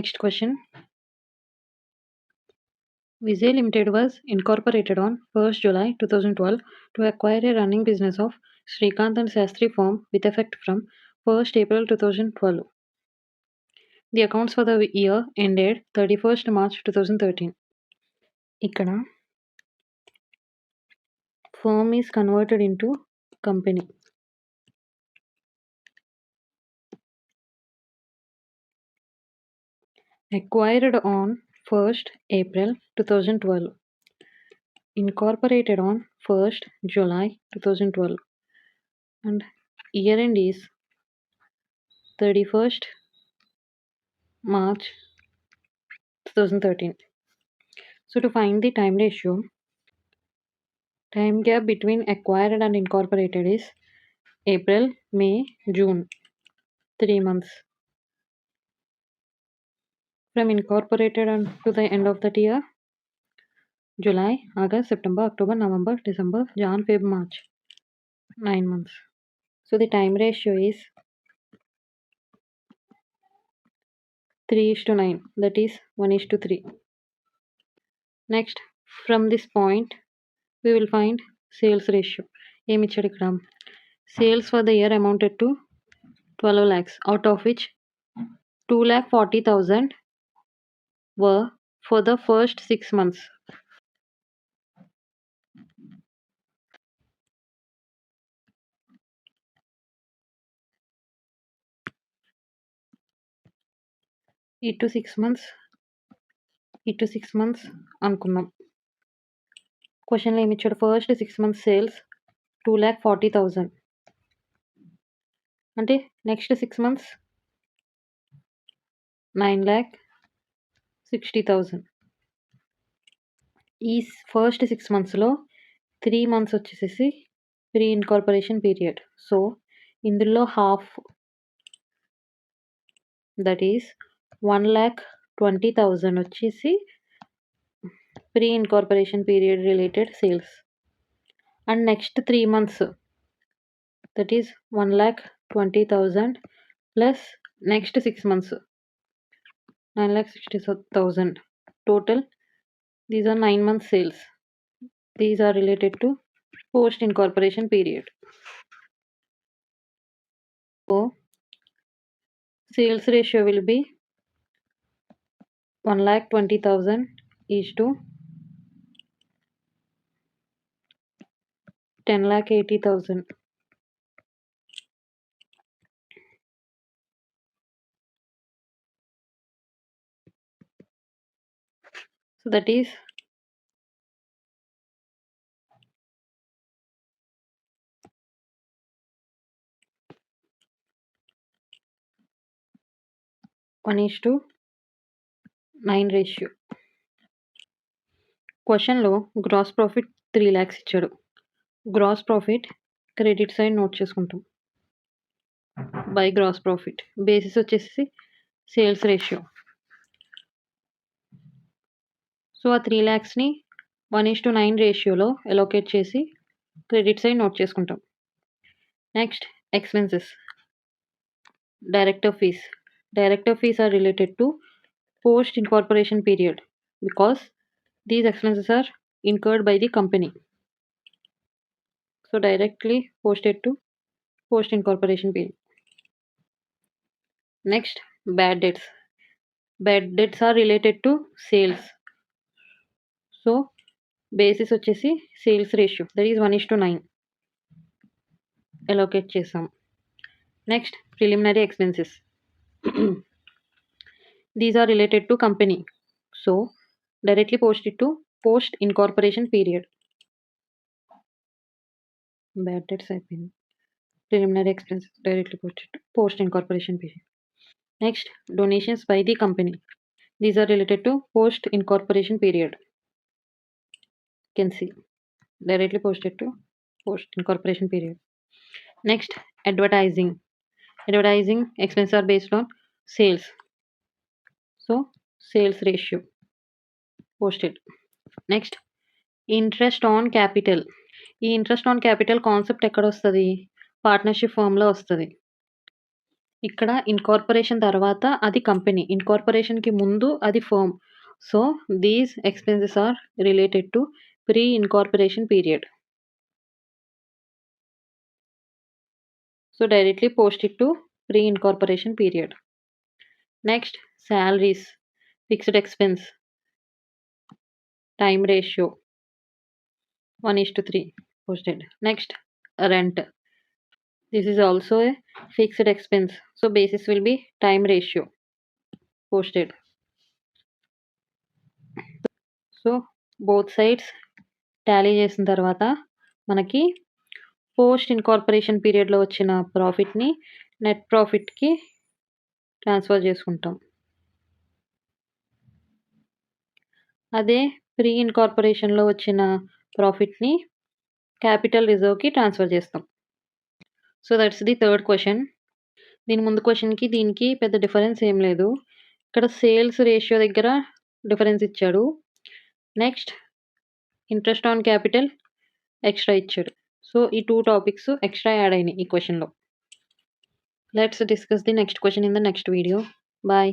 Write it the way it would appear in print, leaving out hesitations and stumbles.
Next question. Vijay Limited was incorporated on 1st July 2012 to acquire a running business of Srikanth and Sastry firm with effect from 1st April 2012. The accounts for the year ended 31st March 2013. ఇక్కడ firm is converted into company. Acquired on 1st April 2012. Incorporated on 1st July 2012. And year end is 31st March 2013. So to find the time ratio, time gap between acquired and incorporated is April, May, June, 3 months. From incorporated and to the end of that year, July, August, September, October, November, December, Jan, Feb, March, 9 months. So the time ratio is 3:9, that is 1:3. Next, from this point, we will find sales ratio. ఏమి ఇచ్చాడు ఇక్కడ? Sales for the year amounted to 12 lakhs, out of which 2,40,000 were for the first 6 months. ఇటు 6 months అనుకున్నాం. క్వశ్చన్లో ఏమి ఇచ్చాడు? First 6 months sales 2,40,000 అంటే next 6 months 9,60,000. ఈ ఫస్ట్ 6 monthsలో 3 months వచ్చేసేసి ప్రీ ఇన్కార్పొరేషన్ పీరియడ్. సో ఇందులో హాఫ్, దట్ ఈస్ 1,20,000 వచ్చేసి pre incorporation period related sales. And next 3 months, that is 1,20,000 plus next 6 months 9,60,000. Total, these are 9 months sales. These are related to post incorporation period. So sales ratio will be 1,20,000 is to 10,80,000. So that is 1:9 ratio. క్వశ్చన్లో gross profit 3 lakhs ఇచ్చాడు. Gross profit credit side note చేసుకుంటాం. By gross profit basis వచ్చేసి sales ratio. So ఆ 3 lakhsని 1:9 రేషియోలో allocate చేసి credit side note చేసుకుంటాం. Next expenses. Director fees. Director fees are related to post incorporation period because these expenses are incurred by the company. So directly posted to post incorporation period. Next, bad debts. Bad debts are related to sales. So basis వచ్చేసి sales ratio, that is 1:9 allocate చేసాం. Next, preliminary expenses. These are related to company. So directly posted to post incorporation period. Bad debts అయిపోయింది. Preliminary expenses directly posted to post incorporation period. Next, donations by the company. These are related to post incorporation period. You can see directly posted to post incorporation period. Next, advertising. Advertising expenses are based on sales. So sales ratio posted. Next, interest on capital. ఈ interest on capital concept ఎక్కడ వస్తుంది? Partnership ఫామ్లో వస్తుంది. ఇక్కడ incorporation తర్వాత అది company. ఇన్కార్పొరేషన్‌కి ముందు అది firm. So, these expenses are related to pre incorporation period. So, directly post it to pre incorporation period. Next, salaries, fixed expense, time ratio 1:3 posted. Next, rent. This is also a fixed expense. So, basis will be time ratio posted. So both sides Tally చేసిన తర్వాత మనకి post incorporation పీరియడ్లో వచ్చిన ప్రాఫిట్ని net ప్రాఫిట్కి transfer చేసుకుంటాం. అదే pre ఇన్కార్పొరేషన్లో వచ్చిన ప్రాఫిట్ని క్యాపిటల్ రిజర్వ్కి ట్రాన్స్ఫర్ చేస్తాం. So that's the third question. దీని ముందు క్వశ్చన్కి దీనికి పెద్ద డిఫరెన్స్ ఏం లేదు. ఇక్కడ సేల్స్ రేషియో దగ్గర డిఫరెన్స్ ఇచ్చాడు. Next interest on capital extra ఇచ్చాడు. సో ఈ 2 టాపిక్స్ ఎక్స్ట్రా యాడ్ అయినాయి ఈ క్వశ్చన్లో. Let's discuss the next question in the next video. Bye.